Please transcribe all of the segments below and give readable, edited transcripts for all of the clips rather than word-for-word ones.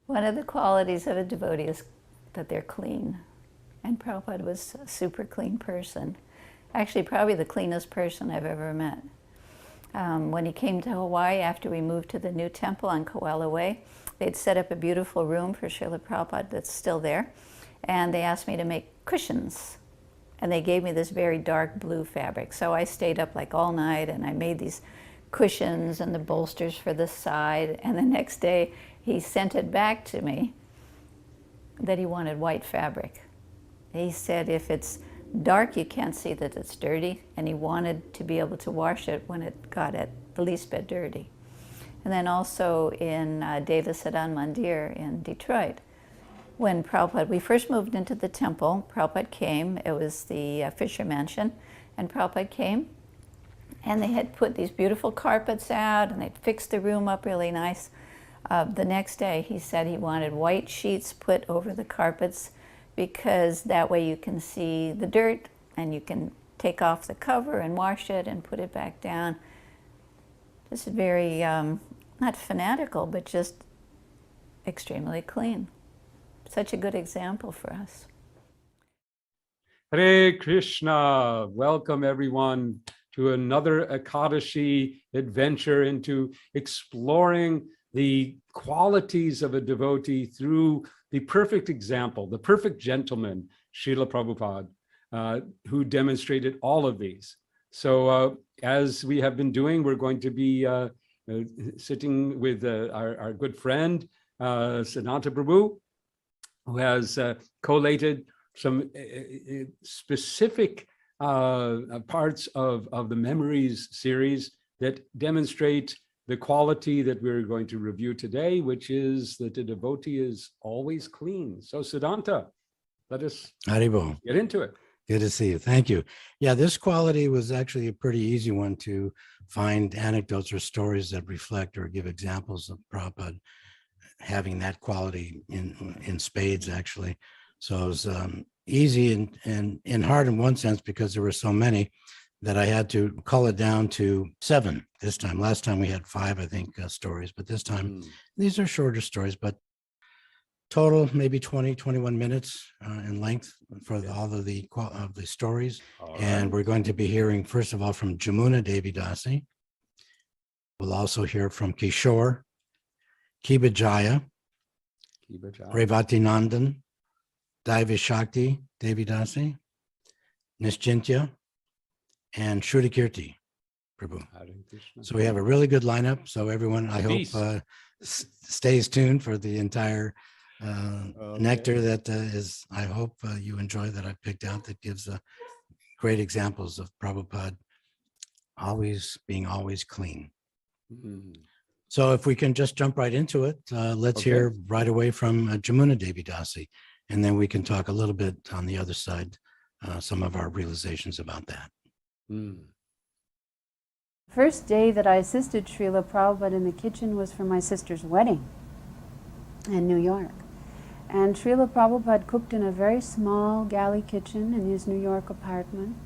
One of the qualities of a devotee is that they're clean. And Prabhupada was a super clean person. Actually, probably the cleanest person I've ever met. When he came to Hawaii after we moved to the new temple on Koala Way, they'd set up a beautiful room for Srila Prabhupada that's still there. And they asked me to make cushions. And they gave me this very dark blue fabric. So I stayed up like all night and I made these cushions and the bolsters for the side. And the next day, he sent it back to me that he wanted white fabric. He said if it's dark, you can't see that it's dirty, and he wanted to be able to wash it when it got at the least bit dirty. And then also in Deva Sadan Mandir in Detroit, when Prabhupada, we first moved into the temple, Prabhupada came, it was the Fisher Mansion, and Prabhupada came, and they had put these beautiful carpets out, and they'd fixed the room up really nice. The next day, he said he wanted white sheets put over the carpets because that way you can see the dirt and you can take off the cover and wash it and put it back down. Just very, not fanatical, but just extremely clean. Such a good example for us. Hare Krishna. Welcome everyone to another Ekadashi adventure into exploring the qualities of a devotee through the perfect example, the perfect gentleman, Srila Prabhupada, who demonstrated all of these. So as we have been doing, we're going to be sitting with our good friend, Siddhanta Prabhu, who has collated some specific parts of the Memories series that demonstrate the quality that we're going to review today, which is that the devotee is always clean. So Siddhanta, let us Haribo. Get into it. Good to see you. Thank you. Yeah, this quality was actually a pretty easy one to find anecdotes or stories that reflect or give examples of Prabhupada having that quality in spades, actually. So it was easy and hard in one sense because there were so many that I had to cull it down to 7 this time. Last time we had 5, I think, stories, but this time these are shorter stories, but total maybe 20, 21 minutes in length for all of the stories. And we're going to be hearing, first of all, from Jamuna Devi Dasi. We'll also hear from Kishore, Kibajaya, Revati Nandan, Daivi Shakti Devi Dasi, Nischintya, and Shrutikirti Prabhu. So we have a really good lineup. So everyone, I hope, stays tuned for the entire nectar that is, I hope you enjoy, that I picked out, that gives great examples of Prabhupada being always clean. So if we can just jump right into it, let's hear right away from Jamuna Devi Dasi, and then we can talk a little bit on the other side, some of our realizations about that. First day that I assisted Srila Prabhupada in the kitchen was for my sister's wedding in New York. And Srila Prabhupada cooked in a very small galley kitchen in his New York apartment,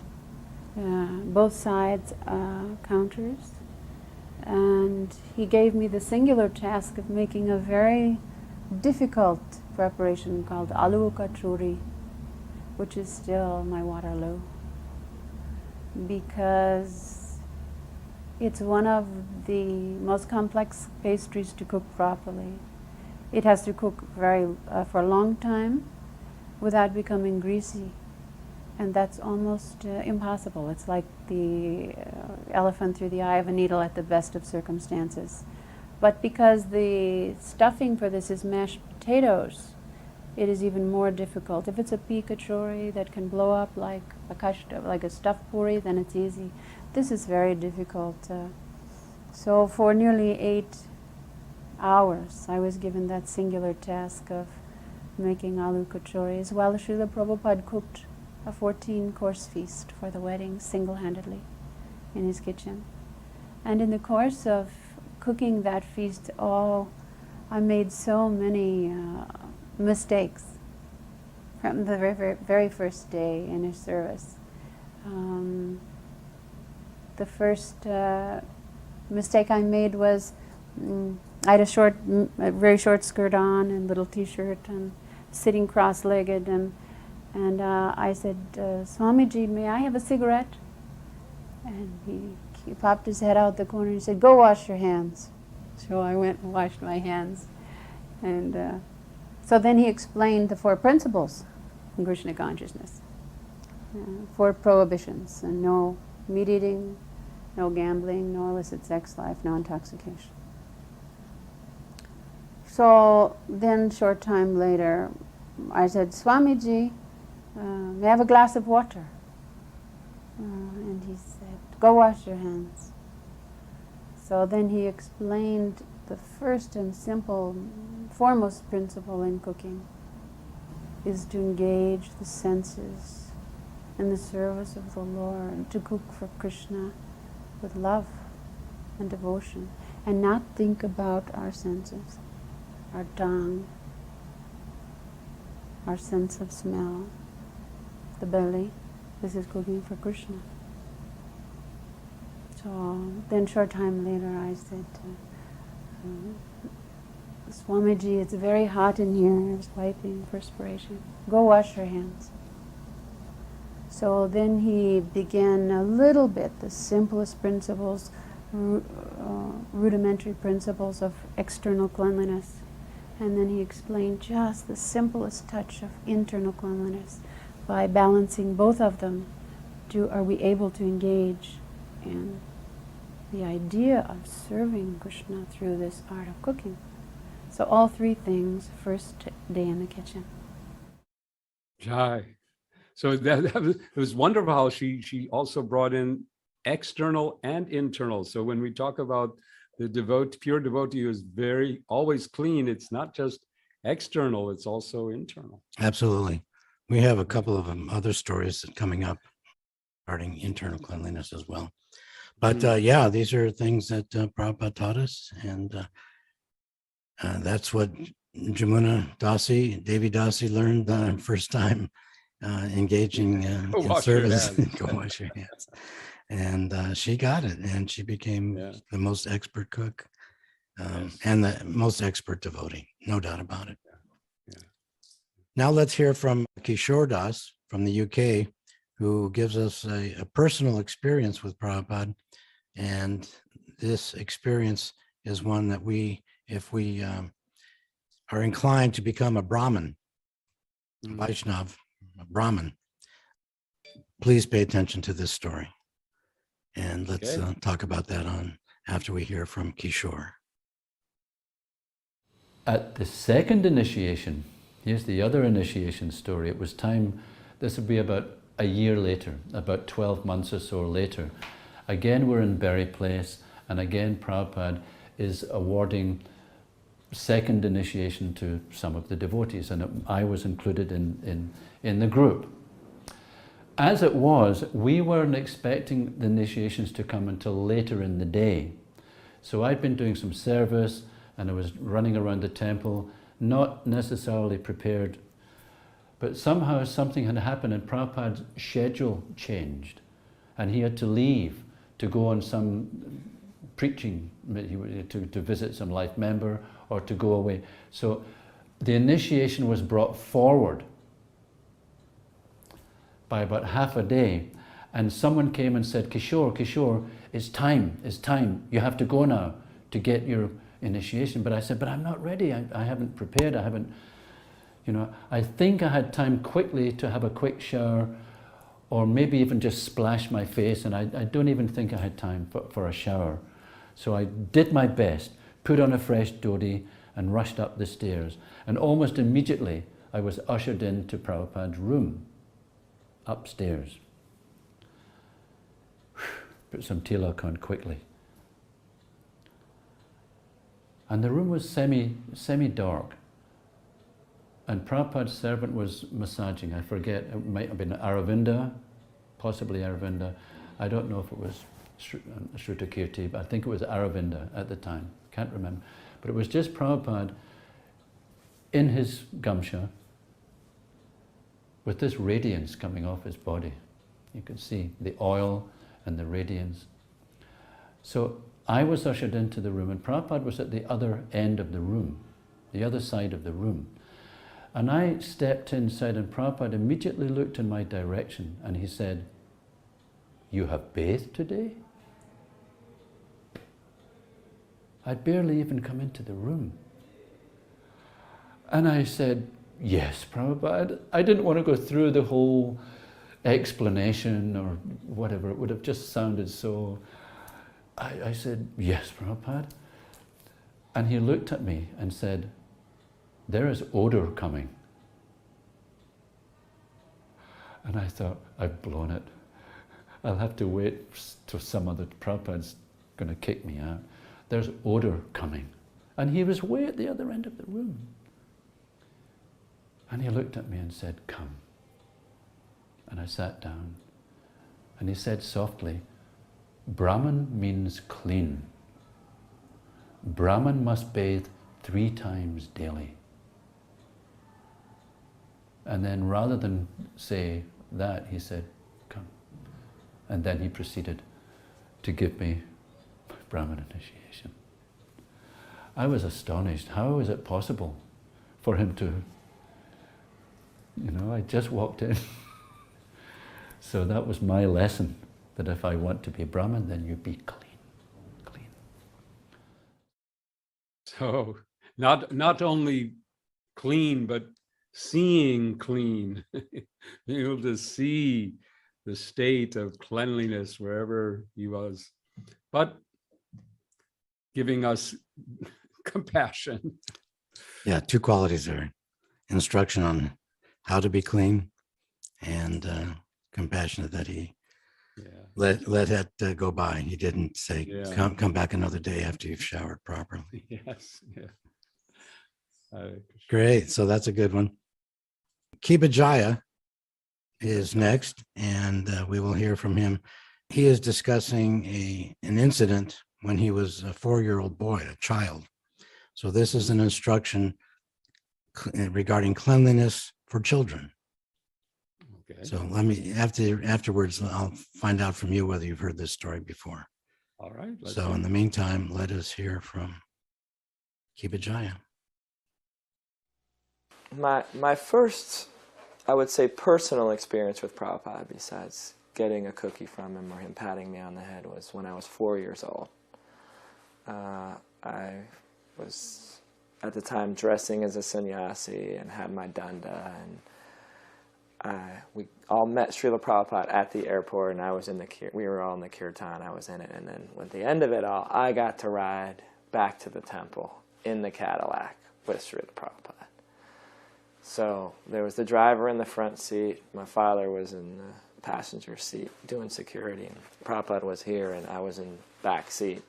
both sides counters. And he gave me the singular task of making a very difficult preparation called aloo kachori, which is still my Waterloo, because it's one of the most complex pastries to cook properly. It has to cook for a long time without becoming greasy, and that's almost impossible. It's like the elephant through the eye of a needle at the best of circumstances. But because the stuffing for this is mashed potatoes, it is even more difficult. If it's a pea kachori that can blow up like a stuffed puri, then it's easy. This is very difficult. So for nearly 8 hours, I was given that singular task of making aloo kachoris while Srila Prabhupada cooked a 14-course feast for the wedding single-handedly in his kitchen. And in the course of cooking that feast, I made so many mistakes from the very first day in his service. The first mistake I made was I had a very short skirt on and little t-shirt and sitting cross-legged, and I said, Swamiji, may I have a cigarette? And he popped his head out the corner and he said, go wash your hands. So I went and washed my hands. And so then he explained the 4 principles in Krishna consciousness. 4 prohibitions, and no meat eating, no gambling, no illicit sex life, no intoxication. So then, short time later, I said, Swamiji, may I have a glass of water? And he said, go wash your hands. So then he explained the first and simple, foremost principle in cooking is to engage the senses in the service of the Lord, to cook for Krishna with love and devotion, and not think about our senses, our tongue, our sense of smell, the belly. This is cooking for Krishna. So then short time later I said, Swamiji, it's very hot in here. I was wiping perspiration. Go wash your hands. So then he began a little bit, the simplest principles, rudimentary principles of external cleanliness. And then he explained just the simplest touch of internal cleanliness. By balancing both of them, are we able to engage in the idea of serving Krishna through this art of cooking. So all 3 things, first day in the kitchen. Jai. So it was wonderful how she also brought in external and internal. So when we talk about the pure devotee who is always clean, it's not just external, it's also internal. Absolutely. We have a couple of other stories coming up regarding internal cleanliness as well. But yeah, these are things that Prabhupada taught us, and that's what Jamuna Dasi, Devi Dasi learned first time engaging in service. Go wash your hands. And she got it, and she became the most expert cook and the most expert devotee, no doubt about it. Now let's hear from Kishore Das from the UK, who gives us a personal experience with Prabhupada. And this experience is one that if we are inclined to become a Brahmin, Vaishnava, a Brahmin, please pay attention to this story. And let's talk about that after we hear from Kishore. At the second initiation, here's the other initiation story. It was time, this would be about a year later, about 12 months or so later. Again, we're in Berry Place, and again, Prabhupada is awarding second initiation to some of the devotees, and I was included in the group. As it was, we weren't expecting the initiations to come until later in the day. So I'd been doing some service, and I was running around the temple, not necessarily prepared, but somehow something had happened and Prabhupada's schedule changed, and he had to leave to go on some preaching, to visit some life member or to go away. So the initiation was brought forward by about half a day, and someone came and said, Kishore, it's time, you have to go now to get your initiation. But I said, but I'm not ready, I haven't prepared, I think I had time quickly to have a quick shower, or maybe even just splash my face, and I don't even think I had time for a shower. So I did my best, put on a fresh dhoti, and rushed up the stairs. And almost immediately, I was ushered into Prabhupada's room, upstairs. Put some tilak on quickly. And the room was semi-dark. And Prabhupada's servant was massaging, I forget, it might have been Aravinda, possibly Aravinda. I don't know if it was Shrutakirti, but I think it was Aravinda at the time, can't remember. But it was just Prabhupada in his gamsha with this radiance coming off his body. You could see the oil and the radiance. So I was ushered into the room, and Prabhupada was at the other end of the room, the other side of the room. And I stepped inside, and Prabhupada immediately looked in my direction, and he said, "You have bathed today?" I'd barely even come into the room. And I said, "Yes, Prabhupada." I didn't want to go through the whole explanation or whatever. It would have just sounded so... I said, "Yes, Prabhupada." And he looked at me and said, "There is odor coming." And I thought, I've blown it. I'll have to wait till some other Prabhupada's going to kick me out. There's odor coming. And he was way at the other end of the room. And he looked at me and said, "Come." And I sat down. And he said softly, "Brahman means clean. Brahman must bathe 3 times daily." And then rather than say that, he said, "Come." And then he proceeded to give me Brahman initiation. I was astonished. How was it possible for him to, I just walked in. So that was my lesson, that if I want to be Brahman, then you be clean, clean. So not only clean, but seeing clean, being able to see the state of cleanliness wherever he was, but giving us compassion. Yeah, 2 qualities there. Instruction on how to be clean, and compassionate that he let that go by. He didn't say, come back another day after you've showered properly. Yes, yeah. Great, so that's a good one. Kibajaya is next, and we will hear from him. He is discussing an incident when he was a 4-year-old boy, a child. So this is an instruction regarding cleanliness for children. Okay. So let me, afterwards, I'll find out from you whether you've heard this story before. All right. So in the meantime, let us hear from Kibajaya. My first, I would say, personal experience with Prabhupada, besides getting a cookie from him or him patting me on the head, was when I was 4 years old. I was, at the time, dressing as a sannyasi and had my danda, and we all met Srila Prabhupada at the airport, and I was in we were all in the kirtan, I was in it, and then at the end of it all, I got to ride back to the temple in the Cadillac with Srila Prabhupada. So there was the driver in the front seat, my father was in the passenger seat doing security, and Prabhupada was here, and I was in back seat.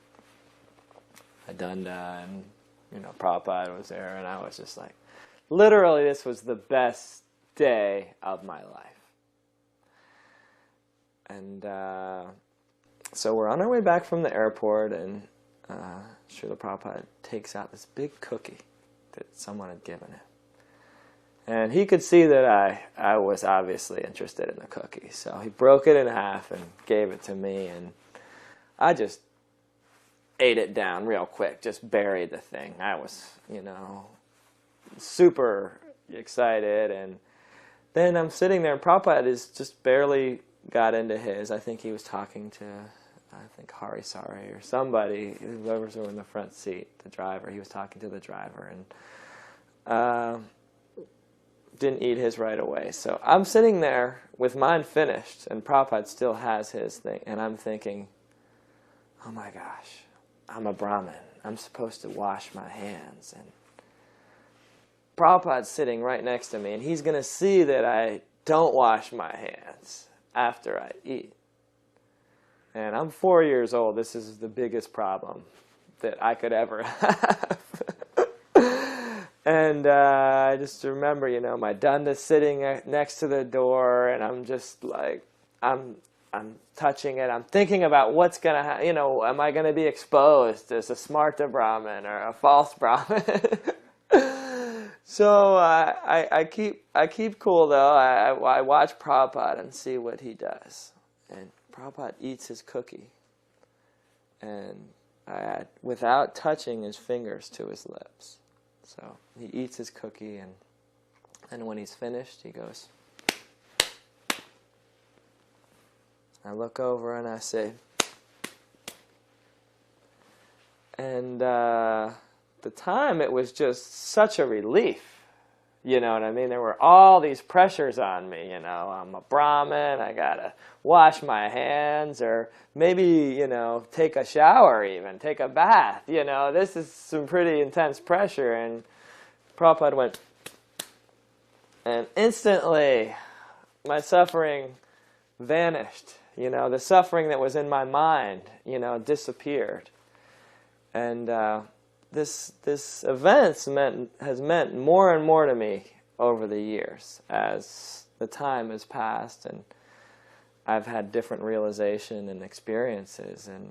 I danda, and Prabhupada was there, and I was just like, literally, this was the best day of my life. And so we're on our way back from the airport, and Srila Prabhupada takes out this big cookie that someone had given him. And he could see that I was obviously interested in the cookie. So he broke it in half and gave it to me, and I just ate it down real quick, just buried the thing. I was, super excited, and then I'm sitting there, and Prabhupada is just barely got into his. I think he was talking to, Hari Sari or somebody, whoever's in the front seat, the driver. He was talking to the driver, and didn't eat his right away. So I'm sitting there with mine finished, and Prabhupada still has his thing, and I'm thinking, oh my gosh, I'm a Brahmin. I'm supposed to wash my hands. And Prabhupada's sitting right next to me, and he's going to see that I don't wash my hands after I eat. And I'm 4 years old. This is the biggest problem that I could ever have. And I just remember, you know, my danda sitting next to the door, and I'm just like, I'm touching it. I'm thinking about what's gonna happen. You know, am I gonna be exposed as a smarta Brahmin or a false Brahmin? So I keep cool though. I watch Prabhupada and see what he does, and Prabhupada eats his cookie, and without touching his fingers to his lips. So he eats his cookie, and when he's finished, he goes. I look over and I say, and the time it was just such a relief. You know what I mean? There were all these pressures on me, you know. I'm a Brahmin, I gotta wash my hands, or maybe, you know, take a shower even, take a bath, you know. This is some pretty intense pressure, and Prabhupada went, and instantly my suffering vanished, you know. The suffering that was in my mind, you know, disappeared. And this event has meant more and more to me over the years as the time has passed, and I've had different realization and experiences, and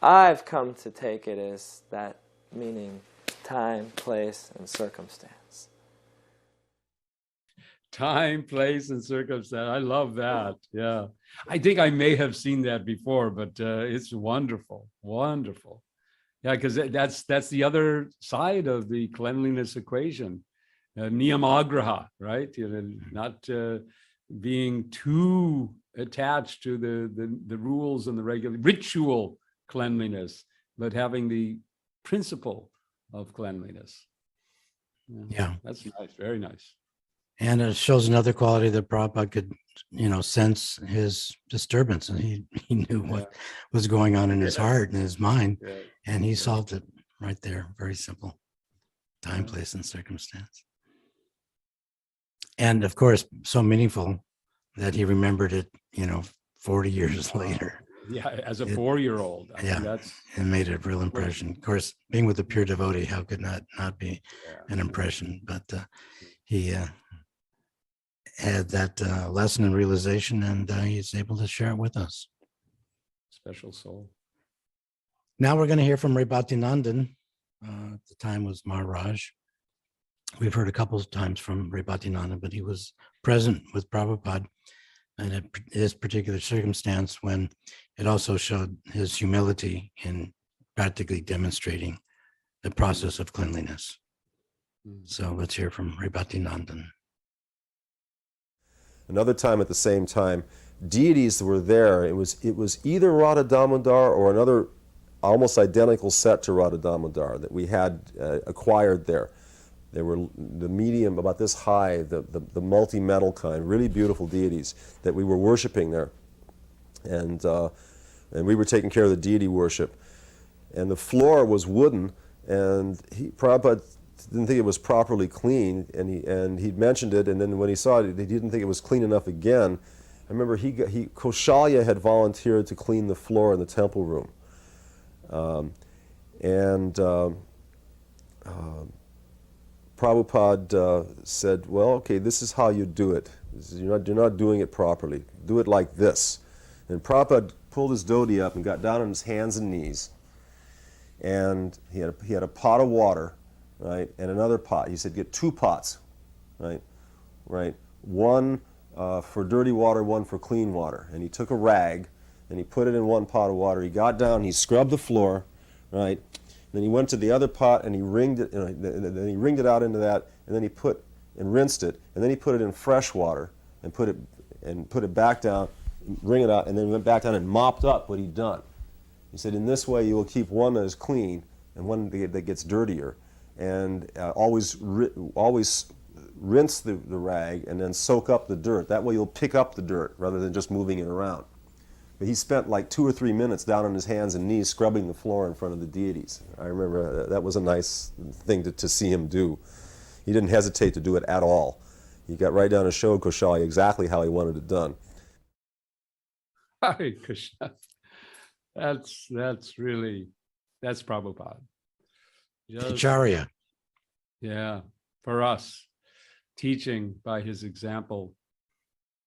I've come to take it as that meaning time, place, and circumstance. Time, place, and circumstance. I love that. Yeah. I think I may have seen that before, but it's wonderful. Wonderful. Yeah, because that's the other side of the cleanliness equation. Niyamagraha, right? You know, not being too attached to the rules and the regular ritual cleanliness, but having the principle of cleanliness. Yeah. That's nice. Very nice. And it shows another quality that Prabhupada could, you know, sense his disturbance, and he knew what was going on in his heart and his mind, and he solved it right there. Very simple. Time, place, and circumstance. And of course, so meaningful that he remembered it, you know, 40 years later. Yeah, as a 4-year-old. I mean, that's and made a real impression. Of course, being with a pure devotee, how could not be an impression? But he had that lesson and realization, and he's able to share it with us. special soul. Now we're going to hear from Rebhatinandan. At the time was Maharaj. We've heard a couple of times from Rebhatinandan, but he was present with Prabhupada in this particular circumstance when it also showed his humility in practically demonstrating the process of cleanliness. So let's hear from Rebhatinandan. Another time at the same time, deities were there. It was either Radha Damodar or another almost identical set to Radha Damodar that we had acquired there. They were the medium, about this high, the multi-metal kind, really beautiful deities that we were worshiping there. And we were taking care of the deity worship. And the floor was wooden, and Prabhupada didn't think it was properly clean, and he'd mentioned it, and then when he saw it, he didn't think it was clean enough again. I remember Kaushalya had volunteered to clean the floor in the temple room. Prabhupada said, well, okay, this is how you do it. You're not doing it properly. Do it like this. And Prabhupada pulled his dhoti up and got down on his hands and knees. And he had a pot of water, right, and another pot. He said, get 2 pots, right? One for dirty water, one for clean water. And he took a rag and he put it in one pot of water. He got down, he scrubbed the floor, right? Then he went to the other pot and he wringed it, then he wringed it out into that, and then he rinsed it, and then he put it in fresh water and put it back down, wring it out, and then went back down and mopped up what he'd done. He said, in this way you will keep one that is clean and one that gets dirtier, and always rinse the rag and then soak up the dirt. That way you'll pick up the dirt rather than just moving it around. But he spent like 2 or 3 minutes down on his hands and knees scrubbing the floor in front of the deities. I remember that was a nice thing to see him do. He didn't hesitate to do it at all. He got right down and showed Kaushalya exactly how he wanted it done. Hare Krishna. That's Prabhupada. Acharya. Yeah, for us, teaching by his example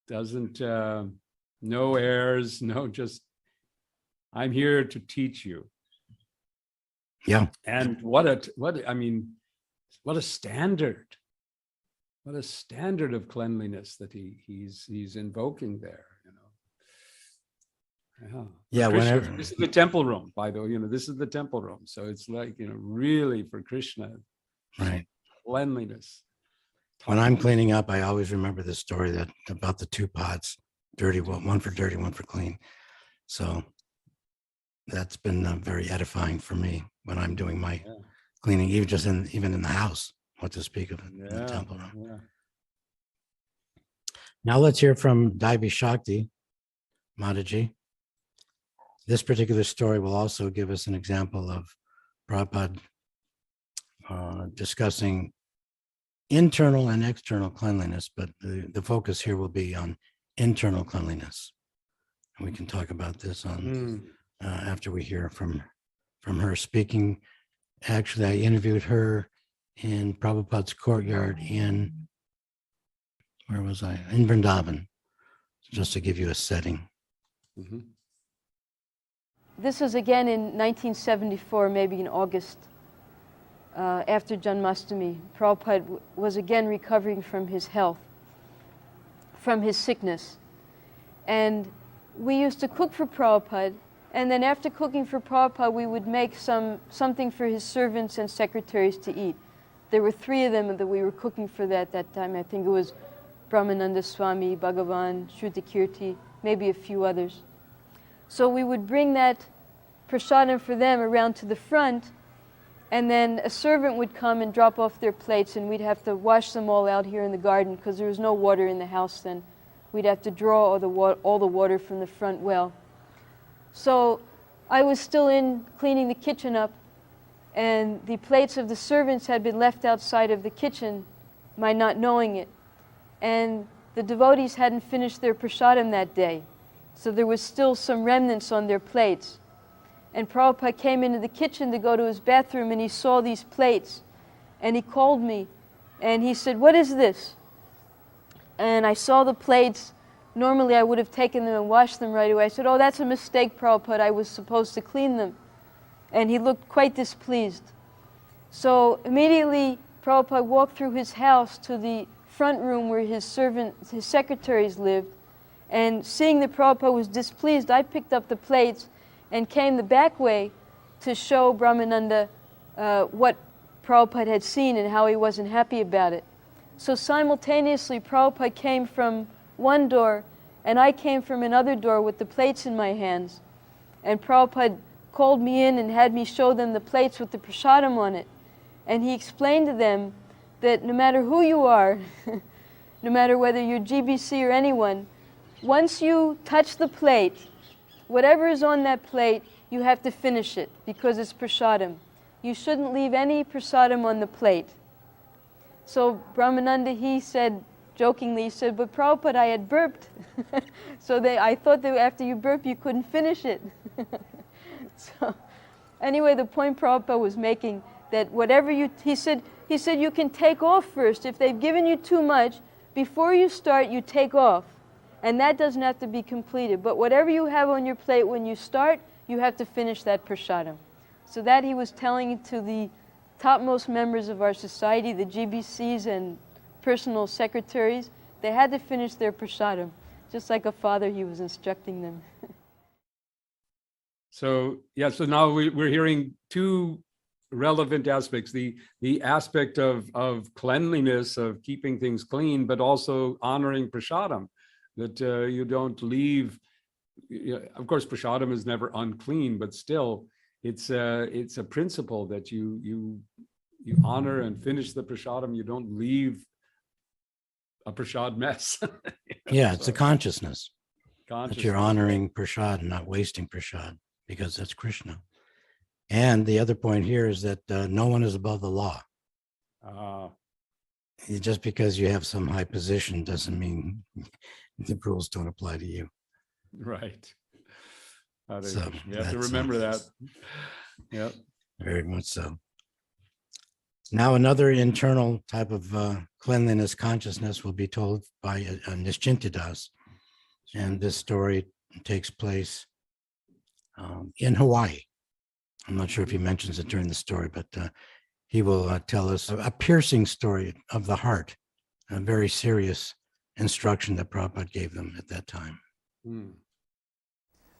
doesn't, no airs, no, just, I'm here to teach you. Yeah. And I mean, what a standard of cleanliness that he's invoking there, you know. Yeah, Krishna, whenever. this is the temple room, by the way, you know, this is the temple room. So it's like, you know, really for Krishna, Right. cleanliness. When I'm cleaning up, I always remember this story that about the two pots, dirty, one for dirty, one for clean. So that's been very edifying for me when I'm doing my cleaning, even in the house, what to speak of in the temple room. Yeah. Now let's hear from Devi Shakti Mataji. This particular story will also give us an example of Prabhupada discussing internal and external cleanliness, but the focus here will be on internal cleanliness. And we can talk about this on after we hear from her speaking. Actually, I interviewed her in Prabhupada's courtyard in, where was I? In Vrindavan, just to give you a setting. Mm-hmm. This was again in 1974, maybe in August, after Janmashtami. Prabhupada was again recovering from his health, from his sickness. And we used to cook for Prabhupada, and then after cooking for Prabhupada, we would make something for his servants and secretaries to eat. There were 3 of them that we were cooking for that time. I think it was Brahmananda Swami, Bhagavan, Shrutikirti, maybe a few others. So we would bring that prasadam for them around to the front, and then a servant would come and drop off their plates, and we'd have to wash them all out here in the garden because there was no water in the house then. We'd have to draw all the water from the front well. So I was still in cleaning the kitchen up, and the plates of the servants had been left outside of the kitchen, my not knowing it. And the devotees hadn't finished their prasadam that day, so there was still some remnants on their plates. And Prabhupada came into the kitchen to go to his bathroom, and he saw these plates, and he called me, and he said, "What is this?" And I saw the plates. Normally I would have taken them and washed them right away. I said, "Oh, that's a mistake, Prabhupada. I was supposed to clean them." And he looked quite displeased. So immediately Prabhupada walked through his house to the front room where his secretaries lived, and seeing that Prabhupada was displeased, I picked up the plates and came the back way to show Brahmananda what Prabhupada had seen and how he wasn't happy about it. So simultaneously, Prabhupada came from one door, and I came from another door with the plates in my hands. And Prabhupada called me in and had me show them the plates with the prasadam on it. And he explained to them that no matter who you are, no matter whether you're GBC or anyone, once you touch the plate, whatever is on that plate, you have to finish it because it's prasadam. You shouldn't leave any prasadam on the plate. So Brahmananda, he said, jokingly, he said, "But Prabhupada, I had burped." So I thought that after you burp, you couldn't finish it. So anyway, the point Prabhupada was making, that whatever he said you can take off first. If they've given you too much, before you start, you take off. And that doesn't have to be completed. But whatever you have on your plate when you start, you have to finish that prasadam. So that he was telling to the topmost members of our society, the GBCs and personal secretaries, they had to finish their prasadam. Just like a father, he was instructing them. So now we're hearing 2 relevant aspects: the aspect of cleanliness, of keeping things clean, but also honoring prasadam, that you don't leave. Of course, prasadam is never unclean, but still, it's a principle that you honor and finish the prasadam. You don't leave a prasad mess. Yeah, it's a consciousness that Consciousness. you're honoring prasad and not wasting prasad, because that's Krishna. And the other point here is that no one is above the law. Just because you have some high position doesn't mean the rules don't apply to you. Right. So You have to that's, remember that. Yep. Very much so. Now another internal type of cleanliness consciousness will be told by Nischintidas. And this story takes place in Hawaii. I'm not sure if he mentions it during the story, but he will tell us a piercing story of the heart, a very serious instruction that Prabhupada gave them at that time.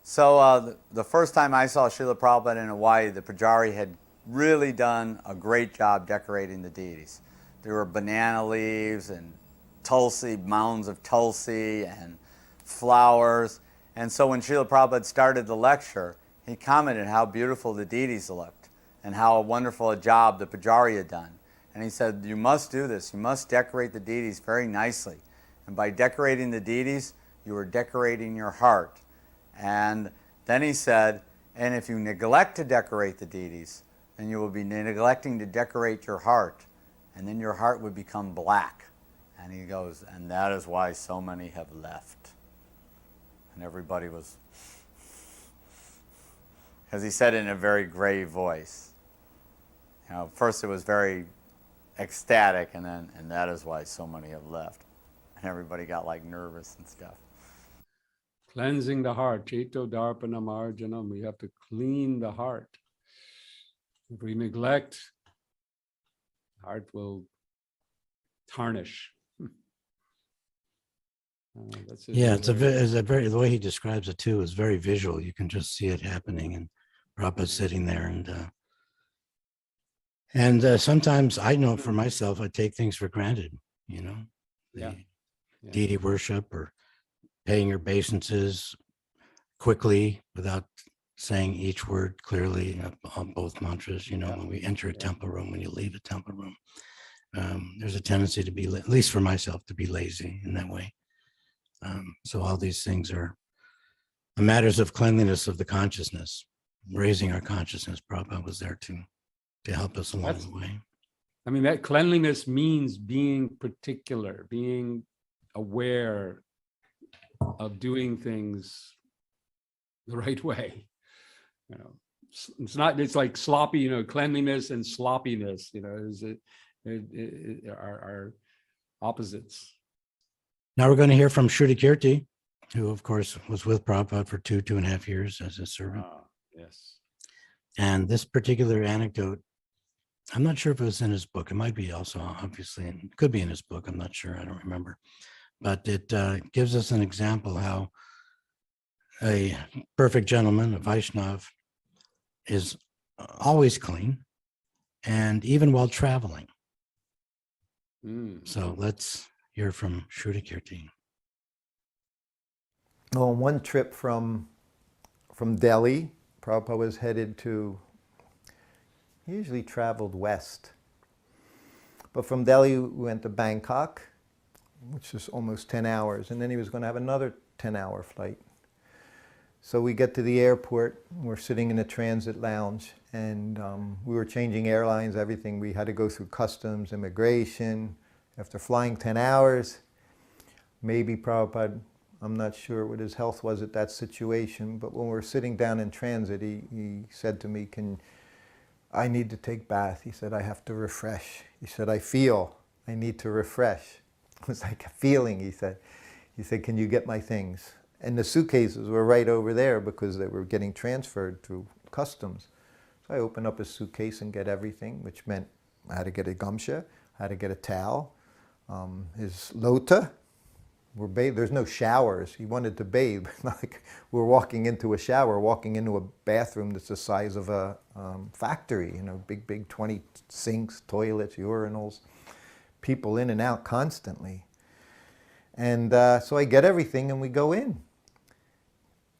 So the first time I saw Srila Prabhupada in Hawaii, the Pujari had really done a great job decorating the deities. There were banana leaves and tulsi, mounds of tulsi and flowers. And so when Srila Prabhupada started the lecture, he commented how beautiful the deities looked and how wonderful a job the Pujari had done. And he said, you must do this. You must decorate the deities very nicely. And by decorating the deities, you are decorating your heart. And then he said, and if you neglect to decorate the deities, then you will be neglecting to decorate your heart. And then your heart would become black. And he goes, and that is why so many have left. And everybody was, because he said it in a very grave voice. You know, first it was very ecstatic, and then, and that is why so many have left. And everybody got like nervous and stuff. Cleansing the heart, Cheto Darpana Marjanam. We have to clean the heart. If we neglect, heart will tarnish. Yeah, it's a very, the way he describes it too is very visual. You can just see it happening, and Prabhupada's sitting there, and sometimes I know for myself, I take things for granted, you know, deity worship or paying your obeisances quickly without saying each word clearly on both mantras. You know, when we enter a temple room, when you leave a temple room, there's a tendency to be, at least for myself, to be lazy in that way. So all these things are matters of cleanliness of the consciousness, raising our consciousness. Prabhupada was there to help us along the way. I mean, that cleanliness means being particular, being aware of doing things the right way. You know, it's not, it's like sloppy, you know, cleanliness and sloppiness, you know, are opposites. Now we're going to hear from Shruti, who of course was with Prabhupada for 2.5 years as a servant. Yes. And this particular anecdote, I'm not sure if it was in his book. It might be also, obviously, and it could be in his book. I'm not sure. I don't remember. But it gives us an example how a perfect gentleman, a Vaishnava, is always clean, and even while traveling. So let's hear from Shruti. On one trip from Delhi, Prabhupada was headed to, he usually traveled west. But from Delhi, we went to Bangkok, which is almost 10 hours. And then he was going to have another 10-hour flight. So we get to the airport, we're sitting in a transit lounge, and we were changing airlines, everything. We had to go through customs, immigration. After flying 10 hours, maybe Prabhupada, I'm not sure what his health was at that situation, but when we were sitting down in transit, he said to me, I need to take bath. He said, I have to refresh. He said, I feel I need to refresh. It was like a feeling, he said. He said, can you get my things? And the suitcases were right over there because they were getting transferred through customs. So I opened up his suitcase and get everything, which meant I had to get a gamsha, I had to get a towel, his lota. We're bathed. There's no showers. He wanted to bathe. Like we're walking into a shower, walking into a bathroom that's the size of a factory. You know, big 20 sinks, toilets, urinals, people in and out constantly. And so I get everything and we go in.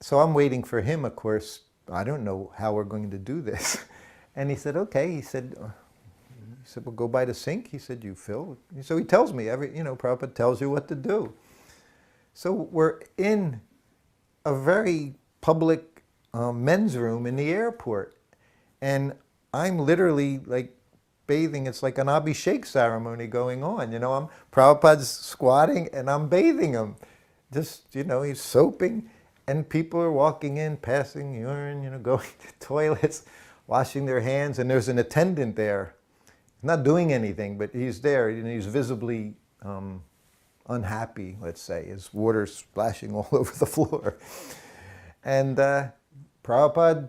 So I'm waiting for him, of course. I don't know how we're going to do this. And he said, okay. He said, we'll go by the sink. He said, you fill. So he tells me, Prabhupada tells you what to do. So we're in a very public men's room in the airport. And I'm literally like bathing. It's like an Abhishek ceremony going on. You know, Prabhupada's squatting and I'm bathing him. Just, he's soaping. And people are walking in, passing urine, going to toilets, washing their hands. And there's an attendant there. not doing anything, but he's there and he's visibly unhappy, let's say. His water's splashing all over the floor. And Prabhupada,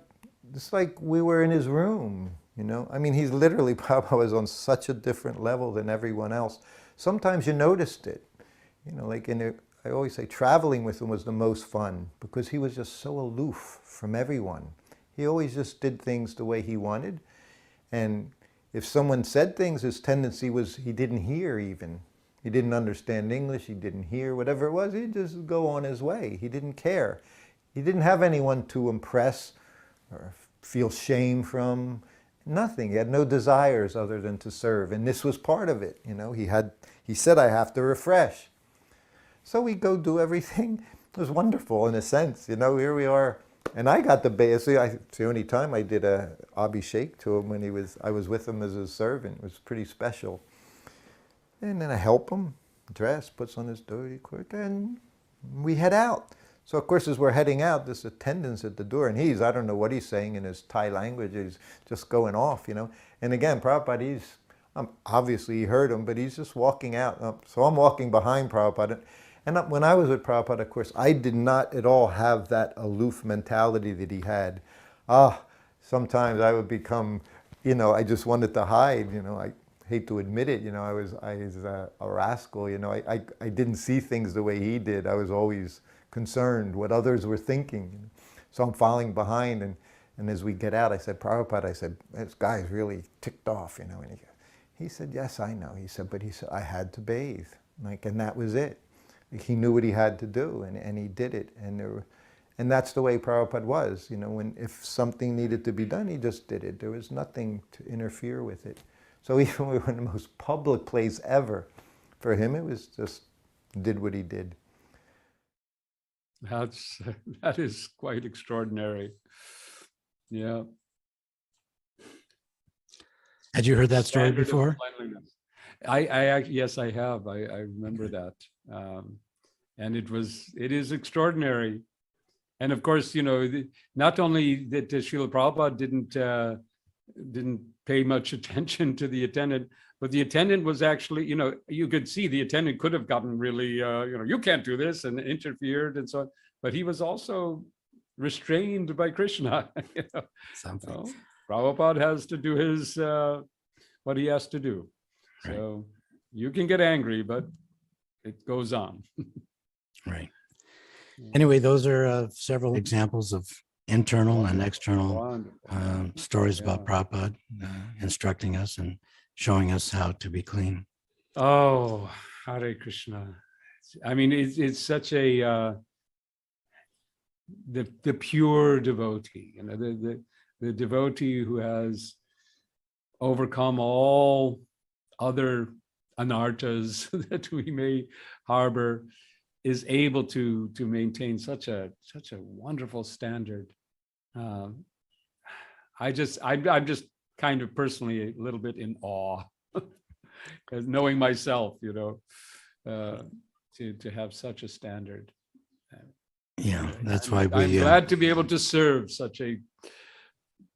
it's like we were in his room, you know. I mean, he's literally, Prabhupada was on such a different level than everyone else. Sometimes you noticed it, you know, like I always say traveling with him was the most fun because he was just so aloof from everyone. He always just did things the way he wanted. And if someone said things, his tendency was he didn't hear even. He didn't understand English, he didn't hear, whatever it was, he'd just go on his way. He didn't care. He didn't have anyone to impress or feel shame from, nothing. He had no desires other than to serve. And this was part of it, you know. He said, I have to refresh. So we go do everything. It was wonderful in a sense, you know, here we are. And I got the base. It's the only time I did a abhishek to him when I was with him as a servant. It was pretty special. And then I help him dress, puts on his dhoti kurta, and we head out. So of course, as we're heading out, there's attendants at the door, and I don't know what he's saying in his Thai language. He's just going off, you know. And again, Prabhupada, obviously he heard him, but he's just walking out. So I'm walking behind Prabhupada. And when I was with Prabhupada, of course, I did not at all have that aloof mentality that he had. Sometimes I would become, you know, I just wanted to hide, you know. I hate to admit it, you know, I was a rascal, you know. I didn't see things the way he did. I was always concerned what others were thinking. So I'm following behind, and as we get out, I said, Prabhupada, I said, this guy's really ticked off, you know. And he said, yes, I know. He said, I had to bathe, like, and that was it. He knew what he had to do, and he did it. And that's the way Prabhupada was, you know. If something needed to be done, he just did it. There was nothing to interfere with it. So even we were in the most public place ever, for him it was just did what he did. That is quite extraordinary. Yeah. Had you heard that story before? Yes, I have. I remember that. And it is extraordinary. And of course, you know, not only that Srila Prabhupada didn't pay much attention to the attendant, but the attendant was actually, you know, you could see the attendant could have gotten really, you know, you can't do this, and interfered and so on. But he was also restrained by Krishna. You know? So Prabhupada has to do his what he has to do. Right. So you can get angry, but it goes on. Right. Anyway, those are several examples of internal and external stories about Prabhupada instructing us and showing us how to be clean. Oh, Hare Krishna. I mean, it's such a the pure devotee, you know, the devotee who has overcome all other anarthas that we may harbor, is able to maintain such a wonderful standard. I'm just kind of personally a little bit in awe, knowing myself, you know, to have such a standard. Yeah, that's why I'm glad to be able to serve such a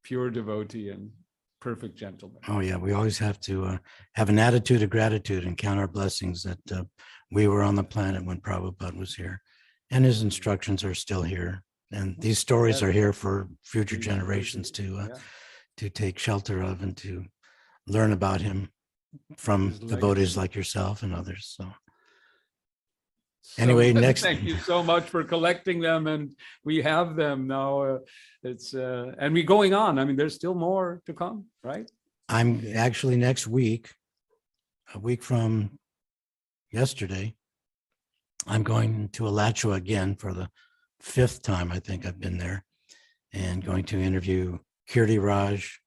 pure devotee and perfect gentleman. Oh yeah, we always have to have an attitude of gratitude and count our blessings that we were on the planet when Prabhupada was here, and his instructions are still here, and these stories are here for future generations to take shelter of and to learn about him from devotees like yourself and others. So anyway, next. Thank you so much for collecting them, and we have them now. It's and we're going on. I mean, there's still more to come, right? I'm actually next week, a week from yesterday, I'm going to Alachua again for the 5th time I think I've been there, and going to interview Kirti Raj,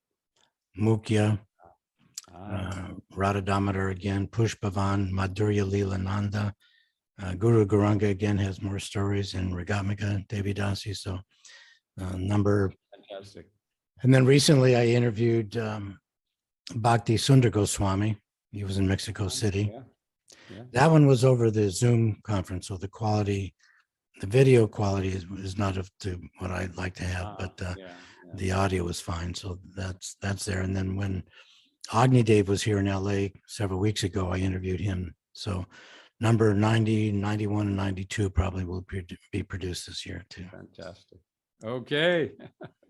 Mukhya, Radha Damodar again, Pushpavan, Madhurya Leelananda. Guru Gauranga again has more stories, and Ragatmika Devi Dasi. So number. Fantastic. And then recently I interviewed Bhakti Sundar Goswami. He was in Mexico City. Yeah. That one was over the Zoom conference, so the quality, the video quality is not up to what I'd like to have, but the audio was fine. So that's there. And then when Agni Dev was here in LA several weeks ago. I interviewed him. So number 90, 91, and 92 probably will be produced this year too. Fantastic. Okay.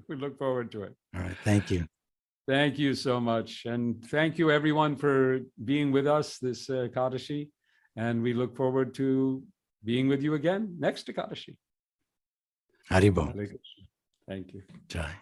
We look forward to it. All right. Thank you. Thank you so much. And thank you everyone for being with us this Ekadashi. And we look forward to being with you again next Ekadashi. Haribo. Thank you. Jai.